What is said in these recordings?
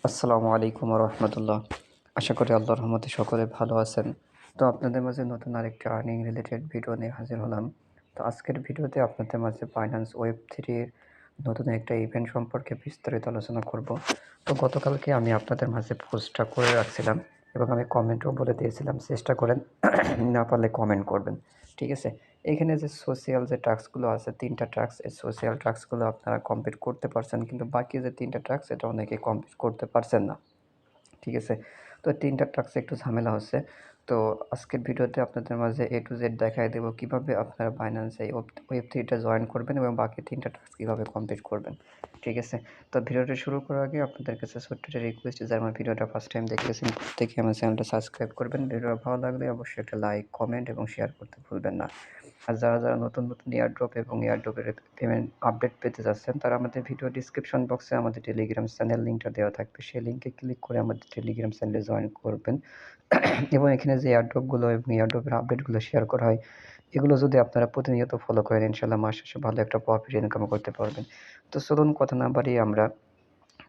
আসসালামু আলাইকুম রহমতুল্লাহ। আশা করি আল্লাহর রহমতে সকলে ভালো আছেন। তো আপনাদের মাঝে নতুন আরেকটি আর্নিং রিলেটেড ভিডিও নিয়ে হাজির হলাম। তো আজকের ভিডিওতে আপনাদের মাঝে বাইন্যান্স ওয়েব থ্রির নতুন একটা ইভেন্ট সম্পর্কে বিস্তারিত আলোচনা করব। তো গতকালকে আমি আপনাদের মাঝে পোস্টটা করে রাখছিলাম এবং আমি কমেন্টও বলে দিয়েছিলাম, চেষ্টা করেন না পারলে কমেন্ট করবেন, ঠিক আছে? এখানে যে সোশ্যাল যে টাস্কগুলো আছে ৩টা টাস্ক, এই সোশ্যাল টাস্কগুলো আপনারা কমপ্লিট করতে পারছেন, কিন্তু বাকি যে ৩টা টাস্ক এটা অনেকে কমপ্লিট করতে পারছেন না, ঠিক আছে? তো ৩টা টাস্কে একটু ঝামেলা হচ্ছে। তো আজকের ভিডিওতে আপনাদের মাঝে A to Z দেখায় দেবো কীভাবে আপনারা বাইন্যান্সে এই ওয়েব3টা জয়েন করবেন এবং বাকি ৩টা টাস্ক কীভাবে কমপ্লিট করবেন, ঠিক আছে? তো ভিডিওটা শুরু করার আগে আপনাদের কাছে ছোট্ট একটা রিকোয়েস্ট, যারা আমার ভিডিওটা ফার্স্ট টাইম দেখতেছেন প্রত্যেকে আমার চ্যানেলটা সাবস্ক্রাইব করবেন। ভিডিওটা ভালো লাগলে অবশ্যই একটা লাইক, কমেন্ট এবং শেয়ার করতে ভুলবেন না। আর যারা নতুন এয়ারড্রপ এবং এয়ারড্রপের পেমেন্ট আপডেট পেতে যাচ্ছেন, তারা আমাদের ভিডিও ডিসক্রিপশন বক্সে আমাদের টেলিগ্রাম চ্যানেল লিঙ্কটা দেওয়া থাকবে, সেই লিঙ্কে ক্লিক করে আমাদের টেলিগ্রাম চ্যানেলে জয়েন করবেন। এবং এখানে যে এয়ারড্রপগুলো এবং এয়ারড্রপের আপডেটগুলো শেয়ার করা হয়, এগুলো যদি আপনারা প্রতিনিয়ত ফলো করেন, ইনশাল্লাহ মাস শেষে ভালো একটা প্রফিট ইনকাম করতে পারবেন। তো চলুন কথা না বাড়িয়ে আমরা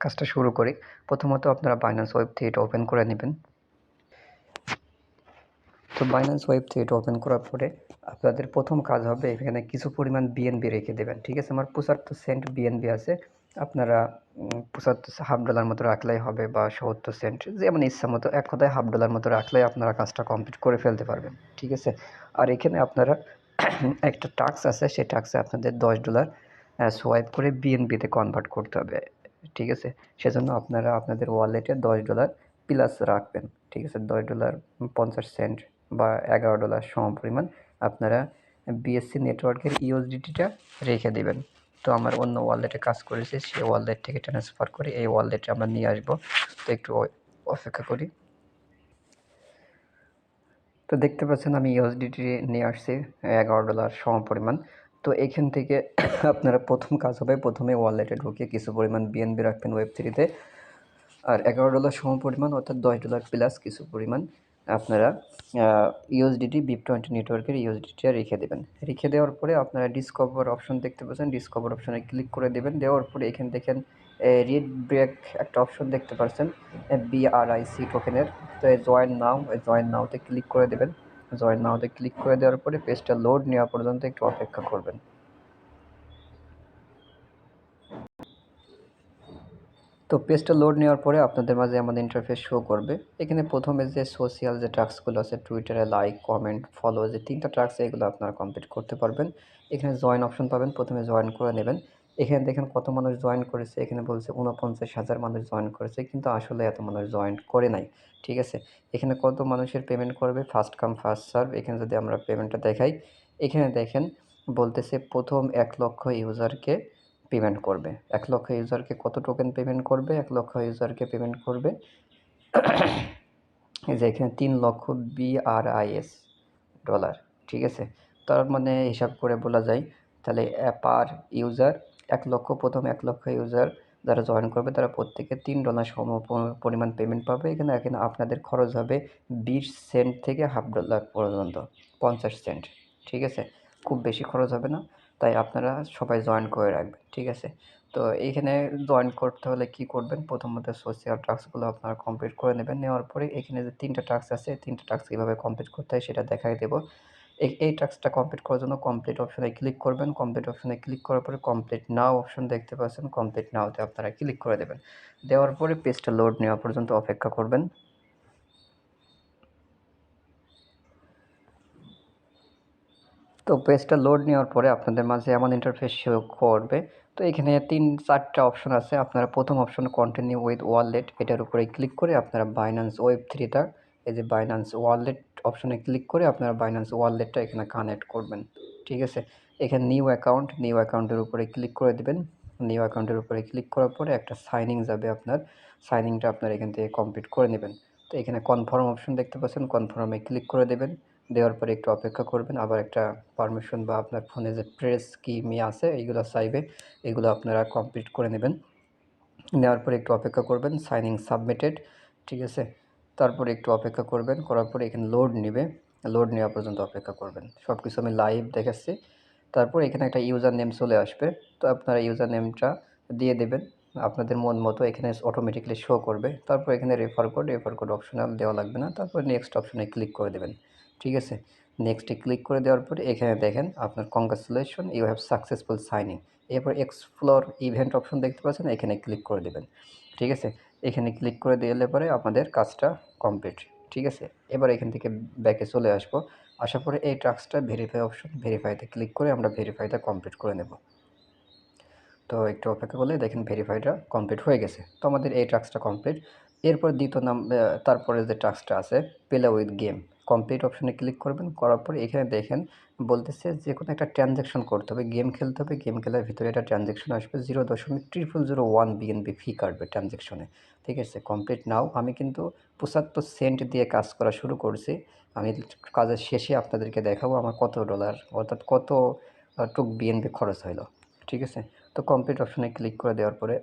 কাজটা শুরু করি। প্রথমত আপনারা বাইন্যান্স ওয়েব3 এটা ওপেন করে নেবেন। তো বাইন্যান্স ওয়েব3 এটা ওপেন করার পরে আপনাদের প্রথম কাজ হবে এখানে কিছু পরিমাণ বিএনবি রেখে দেবেন, ঠিক আছে? আমার 75 সেন্ট বিএনবি আছে, আপনারা 75 হাফ ডলার মতো রাখলেই হবে, বা 70 সেন্ট, যেমন ইচ্ছা মতো, এক কথায় হাফ ডলার মতো রাখলেই আপনারা কাজটা কমপ্লিট করে ফেলতে পারবেন, ঠিক আছে? আর এখানে আপনারা একটা টাস্ক আছে, সেই টাস্কে আপনাদের $10 সোয়াইপ করে বিএনবিতে কনভার্ট করতে হবে, ঠিক আছে? সেজন্য আপনারা আপনাদের ওয়ালেটে $10 প্লাস রাখবেন, ঠিক আছে? $10 50 সেন্ট বা $11 সমপরিমাণ আপনারা বিএসসি নেটওয়ার্কের ইউএসডিটিটা রেখে দেবেন। তো আমার অন্য ওয়ালেটে কাজ করেছে, সেই ওয়ালেট থেকে ট্রান্সফার করে এই ওয়ালেটে আমরা নিয়ে আসবো। তো একটু অপেক্ষা করি। তো দেখতে পাচ্ছেন আমি ইউএসডিটি নিয়ে আসছি $11 সমপরিমাণ। তো এখান থেকে আপনারা প্রথম কাজ হবে, প্রথমে ওয়ালেটে ঢুকে কিছু পরিমাণ বিএনবি রাখবেন ওয়েব3তে, আর $11 সমপরিমাণ অর্থাৎ $10 প্লাস কিছু পরিমাণ আপনারা ইউএসডিটি BIP20 নেটওয়ার্কের ইউএসডিটিটা রেখে দেবেন। রেখে দেওয়ার পরে আপনারা ডিসকভার অপশন দেখতে পাচ্ছেন, ডিসকভার অপশনে ক্লিক করে দেবেন। দেওয়ার পরে এখানে দেখেন রিড ব্রেক একটা অপশন দেখতে পাচ্ছেন BRIC টোকেনের। তো এই জয়েন নাওতে ক্লিক করে দেবেন। জয়েন নাওতে ক্লিক করে দেওয়ার পরে পেজটা লোড নেওয়া পর্যন্ত একটু অপেক্ষা করবেন। তো পেজটা লোড নেওয়ার পরে আপনাদের মাঝে আমাদের ইন্টারফেস শো করবে। এখানে প্রথমে যে সোশ্যাল যে টাস্কগুলো আছে, টুইটারে লাইক, কমেন্ট, ফলো, যে 3টা টাস্ক, এগুলো আপনারা কমপ্লিট করতে পারবেন। এখানে জয়েন অপশন পাবেন, প্রথমে জয়েন করে নেবেন। এখানে দেখেন কত মানুষ জয়েন করেছে, এখানে বলছে 49,000 মানুষ জয়েন করেছে, কিন্তু আসলে এত মানুষ জয়েন করে নাই, ঠিক আছে? এখানে কত মানুষের পেমেন্ট করবে, ফার্স্ট কাম ফার্স্ট সার্ভ। এখানে যদি আমরা পেমেন্টটা দেখাই, এখানে দেখেন বলতেছে প্রথম 1 লক্ষ ইউজারকে পেমেন্ট করবে। 1 লক্ষ ইউজারকে কত টোকেন পেমেন্ট করবে? 1 লক্ষ ইউজারকে পেমেন্ট করবে এই যে এখানে 3 লক্ষ BRIS ডলার, ঠিক আছে? তার মানে হিসাব করে বলা যায় তাহলে পার ইউজার 1 লক্ষ, প্রথম 1 লক্ষ ইউজার যারা জয়েন করবে তারা প্রত্যেকে $3 পরিমাণ পেমেন্ট পাবে। এখানে আপনাদের খরচ হবে 20 সেন্ট থেকে হাফ ডলার পর্যন্ত, 50 সেন্ট, ঠিক আছে? খুব বেশি খরচ হবে না, তাই আপনারা সবাই জয়েন করে রাখবেন, ঠিক আছে? তো এইখানে জয়েন করতে হলে কি করবেন? প্রথমত সোশ্যাল টাস্কগুলো আপনারা কমপ্লিট করে নেবেন। নেওয়ার পরে এখানে যে 3টা টাস্ক আছে, 3টা টাস্ক কীভাবে কমপ্লিট করতে হয় সেটা দেখাই দেবো। এই টাস্কটা কমপ্লিট করার জন্য কমপ্লিট অপশনে ক্লিক করবেন। কমপ্লিট অপশনে ক্লিক করার পরে কমপ্লিট নাও অপশন দেখতে পাচ্ছেন, কমপ্লিট নাওতে আপনারা ক্লিক করে দেবেন। দেওয়ার পরে পেজটা লোড নেওয়া পর্যন্ত অপেক্ষা করবেন। তো পেজটা লোড নেওয়ার পরে আপনাদের মাঝে এমন ইন্টারফেস শো করবে। তো এখানে 3-4টা অপশন আছে। আপনারা প্রথম অপশন কন্টিনিউ উইথ ওয়ালেট, এটার উপরে ক্লিক করে আপনারা বাইন্যান্স ওয়েব3টা, এই যে বাইন্যান্স ওয়ালেট অপশনে ক্লিক করে আপনারা বাইন্যান্স ওয়ালেটটা এখানে কানেক্ট করবেন, ঠিক আছে? এখানে নিউ অ্যাকাউন্টের উপরে ক্লিক করে দিবেন। নিউ অ্যাকাউন্টের উপরে ক্লিক করার পরে একটা সাইনিং যাবে আপনার, সাইনিংটা আপনারা এখান থেকে কমপ্লিট করে নেবেন। তো এখানে কনফার্ম অপশন দেখতে পাচ্ছেন, কনফার্মে ক্লিক করে দেবেন। দেওয়ার পরে একটু অপেক্ষা করবেন, আবার একটা পারমিশন বা আপনার ফোনে যে প্রেস কি মি আছে এইগুলো চাইবে, এগুলো আপনারা কমপ্লিট করে নেবেন। নেওয়ার পরে একটু অপেক্ষা করবেন, সাইনিং সাবমিটেড, ঠিক আছে? তারপরে একটু অপেক্ষা করবেন, করার পরে এখানে লোড নেবে, লোড নেওয়া পর্যন্ত অপেক্ষা করবেন। সব কিছু আমি লাইভ দেখাচ্ছি। তারপর এখানে একটা ইউজার নেম চলে আসবে, তো আপনারা ইউজার নেমটা দিয়ে দেবেন। আপনাদের মন মতো এখানে অটোমেটিক্যালি শো করবে। তারপর এখানে রেফার কোড অপশনাল দেওয়া লাগবে না। তারপর নেক্সট অপশনে ক্লিক করে দেবেন। ঠিক আছে? নেক্সটে ক্লিক করে দেওয়ার পরে এখানে দেখেন আপনার congratulation you have successful signing. এরপর এক্সপ্লোর ইভেন্ট অপশন দেখতে পাচ্ছেন, এখানে ক্লিক করে দেবেন। ঠিক আছে? এখানে ক্লিক করে দিলে পরে আমাদের কাজটা কমপ্লিট। ঠিক আছে? এবার এখান থেকে ব্যাকে চলে আসবো। আসার পরে এই টাস্কটা ভেরিফাই অপশন, ভেরিফাইতে ক্লিক করে আমরা ভেরিফাইটা কমপ্লিট করে নেব। তো একটু অপেক্ষা করলে দেখেন ভেরিফাইটা কমপ্লিট হয়ে গেছে। তো আমাদের এই টাস্কটা কমপ্লিট। এরপর তারপরে যে টাস্কটা আছে প্লে উইথ গেম, কমপ্লিট অপশনে ক্লিক করবেন। করার পরে এখানে দেখেন বলতেছে যে কোনো একটা ট্রানজ্যাকশন করতে হবে, গেম খেলতে হবে। গেম খেলার ভিতরে একটা ট্রানজ্যাকশন আসবে, 0.0001 বিএনপি ফি কাটবে ট্রানজ্যাকশনে। ঠিক আছে? কমপ্লিট নাও। আমি কিন্তু 75 সেন্ট দিয়ে কাজ করা শুরু করছি। আমি কাজের শেষে আপনাদেরকে দেখাবো আমার কত ডলার অর্থাৎ কত টুক বিএনপি খরচ হইলো। ঠিক আছে? তো কমপ্লিট অপশনে ক্লিক করে দেওয়ার পরে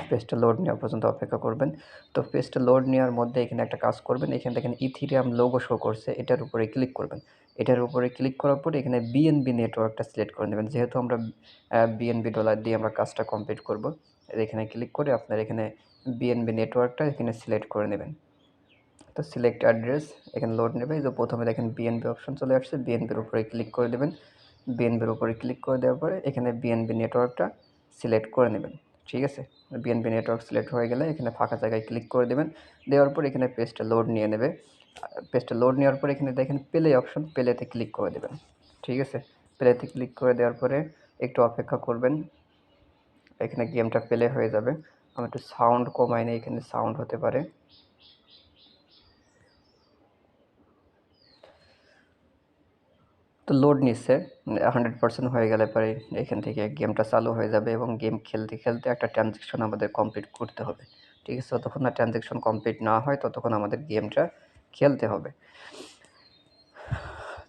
পেজটা লোড নেওয়া পর্যন্ত অপেক্ষা করবেন। তো পেজটা লোড নেওয়ার মধ্যে এখানে একটা কাজ করবেন। এখানে দেখেন ইথিরিয়াম লোগো শো করছে, এটার উপরে ক্লিক করবেন। এটার উপরে ক্লিক করার পরে এখানে বিএনবি নেটওয়ার্কটা সিলেক্ট করে নেবেন। যেহেতু আমরা বিএনবি ডলার দিয়ে আমরা কাজটা কমপ্লিট করব, এখানে ক্লিক করে আপনার এখানে বিএনবি নেটওয়ার্কটা এখানে সিলেক্ট করে নেবেন। তো সিলেক্ট অ্যাড্রেস এখানে লোড নেবে। এই যে প্রথমে দেখেন বিএনবি অপশন চলে আসছে, বিএনবির উপরে ক্লিক করে দেবেন। বিএনবির উপরে ক্লিক করে দেওয়ার পরে এখানে বিএনবি নেটওয়ার্কটা সিলেক্ট করে নেবেন। ঠিক আছে? বিএনবি নেটওয়ার্ক সিলেক্ট হয়ে গেলে এখানে ফাঁকা জায়গায় ক্লিক করে দেবেন। দেওয়ার পর এখানে পেজটা লোড নিয়ে নেবে। পেজটা লোড নেওয়ার পরে এখানে দেখেন প্লে অপশন, প্লেতে ক্লিক করে দেবেন। ঠিক আছে? প্লেতে ক্লিক করে দেওয়ার পরে একটু অপেক্ষা করবেন, এখানে গেমটা প্লে হয়ে যাবে। আমি একটু সাউন্ড কমাই নিই, এখানে সাউন্ড হতে পারে। তো লোড নিচ্ছে 100% হয়ে গেলে পরে এখান থেকে গেমটা চালু হয়ে যাবে এবং গেম খেলতে খেলতে একটা ট্রানজ্যাকশন আমাদের কমপ্লিট করতে হবে। ঠিক আছে? যতক্ষণ না ট্রানজ্যাকশন কমপ্লিট না হয় ততক্ষণ আমাদের গেমটা খেলতে হবে।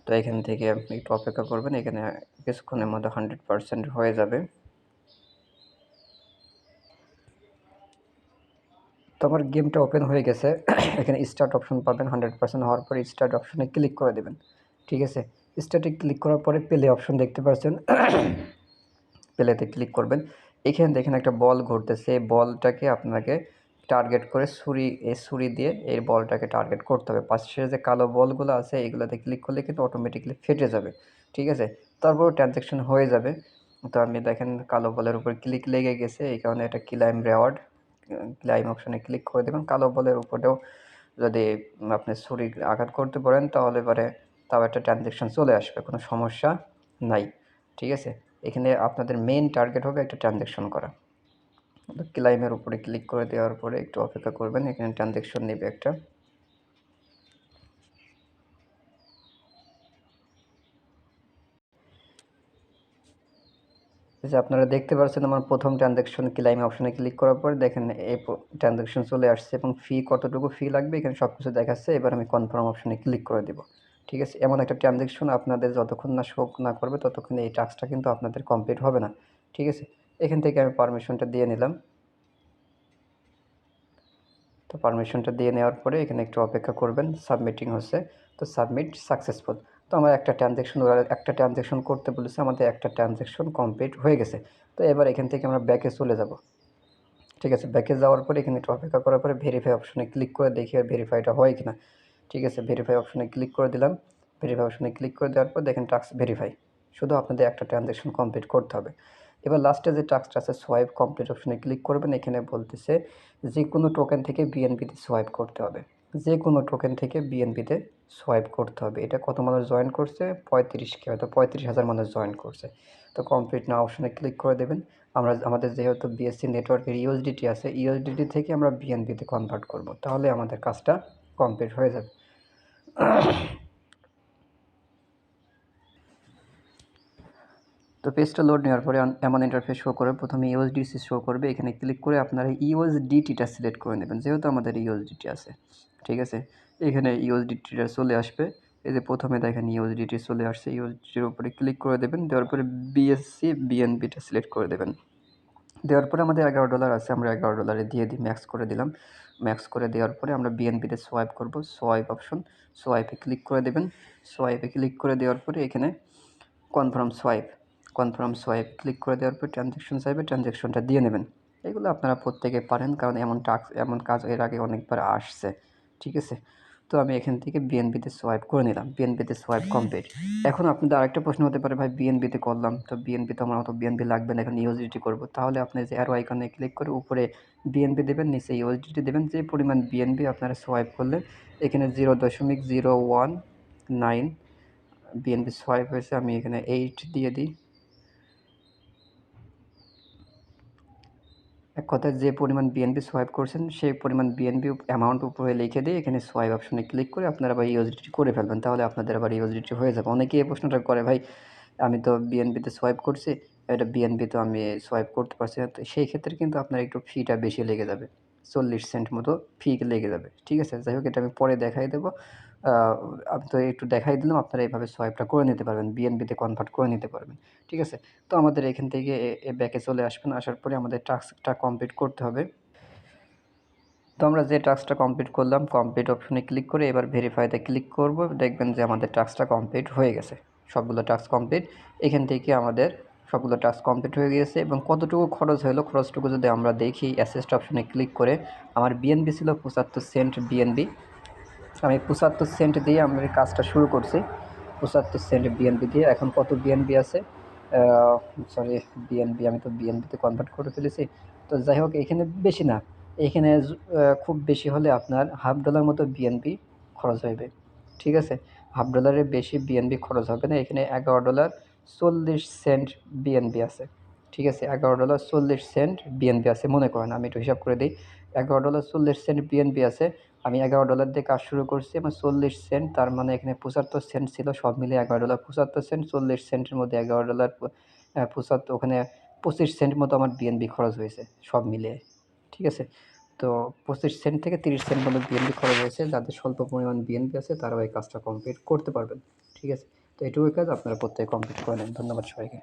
তো এখান থেকে আপনি একটু অপেক্ষা করবেন, এখানে কিছুক্ষণের মধ্যে 100% হয়ে যাবে। তো আমার গেমটা ওপেন হয়ে গেছে। এখানে স্টার্ট অপশন পাবেন, 100% হওয়ার পরে স্টার্ট অপশনে ক্লিক করে দেবেন। ঠিক আছে? স্টার্টে ক্লিক করার পরে প্লে অপশন দেখতে পাচ্ছেন, প্লেতে ক্লিক করবেন। এখানে দেখেন একটা বল ঘুরতেছে, এই বলটাকে আপনাকে টার্গেট করে ছুরি দিয়ে এই বলটাকে টার্গেট করতে হবে। পাশে যে কালো বলগুলো আছে এগুলোতে ক্লিক করলে কিন্তু অটোমেটিক্যালি ফেটে যাবে। ঠিক আছে? তারপরেও ট্রানজ্যাকশন হয়ে যাবে। তো আমি দেখেন কালো বলের উপর ক্লিক লেগে গেছে, এই কারণে এটা ক্লাইম রেওয়ার্ড, ক্লাইম অপশনে ক্লিক করে দেবেন। কালো বলের উপরেও যদি আপনি ছুরি আঘাত করতে পারেন তাহলে পরে তাও একটা ট্রানজ্যাকশন চলে আসবে, কোনো সমস্যা নাই। ঠিক আছে? এখানে আপনাদের মেইন টার্গেট হবে একটা ট্রানজ্যাকশন করা। তো ক্লাইমের উপরে ক্লিক করে দেওয়ার পরে একটু অপেক্ষা করবেন, এখানে ট্রানজ্যাকশন নেবে একটা। এই যে আপনারা দেখতে পাচ্ছেন আমার প্রথম ট্রানজ্যাকশন ক্লাইম অপশনে ক্লিক করার পরে দেখেন এই ট্রানজ্যাকশন চলে আসছে এবং ফি কতটুকু ফি লাগবে এখানে সব কিছু দেখাচ্ছে। এবার আমি কনফার্ম অপশনে ক্লিক করে দেব। ঠিক আছে? এমন একটা ট্রানজ্যাকশন আপনাদের যতক্ষণ না শো না করবে ততক্ষণ এই টাস্কটা কিন্তু আপনাদের কমপ্লিট হবে না। ঠিক আছে? এখান থেকে আমি পারমিশনটা দিয়ে নিলাম। তো পারমিশনটা দিয়ে নেওয়ার পরে এখানে একটু অপেক্ষা করবেন, সাবমিটিং হচ্ছে। তো সাবমিট সাকসেসফুল। তো আমার একটা ট্রানজ্যাকশন করতে বলেছে, আমাদের একটা ট্রানজ্যাকশন কমপ্লিট হয়ে গেছে। তো এবার এখান থেকে আমরা ব্যাকে চলে যাব। ঠিক আছে? ব্যাকে যাওয়ার পরে এখানে একটু অপেক্ষা করার পরে ভেরিফাই অপশনে ক্লিক করে দেখি আর ভেরিফাইটা হয় কিনা। ঠিক আছে? ভেরিফাই অপশনে ক্লিক করে দিলাম। ভেরিফাই অপশনে ক্লিক করে দেওয়ার পর দেখেন টাস্ক ভেরিফাই। শুধু আপনাদের একটা ট্রানজ্যাকশন কমপ্লিট করতে হবে। এবার লাস্টে যে টাস্কটা আছে সোয়াইপ কমপ্লিট অপশনে ক্লিক করবেন। এখানে বলতেছে যে কোনো টোকেন থেকে বিএনপিতে সোয়াইপ করতে হবে। যে কোনো টোকেন থেকে বিএনপিতে সোয়াইপ করতে হবে। এটা কত মানুষ জয়েন করছে? 35K, হয়তো 35,000 মানুষ জয়েন করছে। তো কমপ্লিট নাও অপশনে ক্লিক করে দেবেন। আমাদের যেহেতু বিএসসি নেটওয়ার্কের ইউএসডিটি আছে, ইউএসডিটি থেকে আমরা বিএনপিতে কনভার্ট করব। তাহলে আমাদের কাজটা কমপ্লিট হয়ে যাবে। তো পেজটা লোড নেওয়ার পরে এমন ইন্টারফেস শো করে প্রথমে ইউএসডিসি শো করবে। এখানে ক্লিক করে আপনারা ইউএসডিটিটা সিলেক্ট করে নেবেন, যেহেতু আমাদের ইউএসডিটি আছে। ঠিক আছে? এখানে ইউএসডিটিটা চলে আসবে। এই যে প্রথমে দেখেন ইউএসডিটি চলে আসছে, ইউএসডিটির উপরে ক্লিক করে দেবেন। দেওয়ার পরে বিএসসি বিএনপিটা সিলেক্ট করে দেবেন। দেওয়ার পরে আমাদের $11 আছে, আমরা $11 দিয়ে দিই, ম্যাক্স করে দিলাম। ম্যাক্স করে দেওয়ার পরে আমরা বিএনপিতে সোয়াইপ করব। সোয়াইপ অপশন, সোয়াইপে ক্লিক করে দেবেন। সোয়াইপে ক্লিক করে দেওয়ার পরে এখানে কনফার্ম সোয়াইপ ক্লিক করে দেওয়ার পর ট্রানজ্যাকশন চাইবে, ট্রানজ্যাকশনটা দিয়ে নেবেন এগুলো আপনারা প্রত্যেকে পারেন, কারণ এমন কাজ এর আগে অনেকবার আসছে। ঠিক আছে? তো আমি এখান থেকে বিএনপিতে সোয়াইপ করে নিলাম। বিএনপিতে সোয়াইপ কমপ্লিট। এখন আপনাদের আরেকটা প্রশ্ন হতে পারে, ভাই বিএনপিতে করলাম, তো বিএনপি তো আমার অত বিএনপি লাগবে না, এখন ইউএসডিটি করব। তাহলে আপনি যে অ্যারো আইকনে ক্লিক করে উপরে বিএনপি দেবেন, নিচে ইউএসডিটি দেবেন। যে পরিমাণ বিএনপি আপনারা সোয়াইপ করলেন, এখানে 0.019 বিএনপি সোয়াইপ হয়েছে। আমি এখানে 8 দিয়ে দিই। এক কথায় যে পরিমাণ বিএনপি সোয়াইপ করছেন সেই পরিমাণ বিএনপি অ্যামাউন্ট উপরে লিখে দিয়ে এখানে সোয়াইপ অপশনে ক্লিক করে আপনারা আবার ইউএসডিটি করে ফেলবেন, তাহলে আপনাদের আবার ইউএসডিটি হয়ে যাবে। অনেকেই এই প্রশ্নটা করে, ভাই আমি তো বিএনপিতে সোয়াইপ করছি, এটা বিএনপি তো আমি সোয়াইপ করতে পারছি না। তো সেই ক্ষেত্রে কিন্তু আপনার একটু ফিটা বেশি লেগে যাবে, 40 সেন্ট মতো ফি লেগে যাবে। ঠিক আছে? যাই হোক, এটা আমি পরে দেখাই দেবো। আমি তো একটু দেখাই দিলাম, আপনারা এইভাবে সোয়াইপটা করে নিতে পারবেন, বিএনপিতে কনভার্ট করে নিতে পারবেন। ঠিক আছে? তো আমাদের এখান থেকে ব্যাকে চলে আসবেন। আসার পরে আমাদের টাস্কটা কমপ্লিট করতে হবে। তো আমরা যে টাস্কটা কমপ্লিট করলাম, কমপ্লিট অপশনে ক্লিক করে এবার ভেরিফাইতে ক্লিক করব। দেখবেন যে আমাদের টাস্কটা কমপ্লিট হয়ে গেছে। সবগুলো টাস্ক কমপ্লিট। এখান থেকে আমাদের সবগুলো টাস্ক কমপ্লিট হয়ে গিয়েছে এবং কতটুকু খরচ হলো, খরচটুকু যদি আমরা দেখি অ্যাসেস্ট অপশনে ক্লিক করে, আমার বিএনবি ছিল 75 সেন্ট বিএনবি। আমি 75 সেন্ট দিয়ে আমি কাজটা শুরু করছি। 75 সেন্ট বিএনবি দিয়ে। এখন কত বিএনবি আছে, সরি, বিএনবি আমি তো বিএনবিতে কনভার্ট করে ফেলেছি। তো যাই হোক, এখানে বেশি না, এখানে খুব বেশি হলে আপনার $1/2 মতো বিএনবি খরচ হইবে। ঠিক আছে? $1/2 বেশি বিএনবি খরচ হবে না। এখানে $11.40 বিএনবি আছে। ঠিক আছে? $11.40 বিএনবি আছে মনে করেন, আমি একটু হিসাব করে দিই। $11.40 বিএনবি আছে। আমি $11 দিয়ে কাজ শুরু করছি, আমার 40 সেন্ট, তার মানে এখানে 75 সেন্ট ছিল, সব মিলিয়ে $11 75 সেন্ট, 40 সেন্টের মধ্যে $11 75, ওখানে 25 সেন্ট মতো আমার বিএনবি খরচ হয়েছে সব মিলিয়ে। ঠিক আছে? তো 25 সেন্ট থেকে 30 সেন্ট মতো বিএনবি খরচ হয়েছে। যাদের স্বল্প পরিমাণ বিএনবি আছে তারাও এই কাজটা কমপ্লিট করতে পারবেন। ঠিক আছে? তো এটুকুই কাজ, আপনারা প্রত্যেকে কমপ্লিট করে নেন। ধন্যবাদ সবাইকে।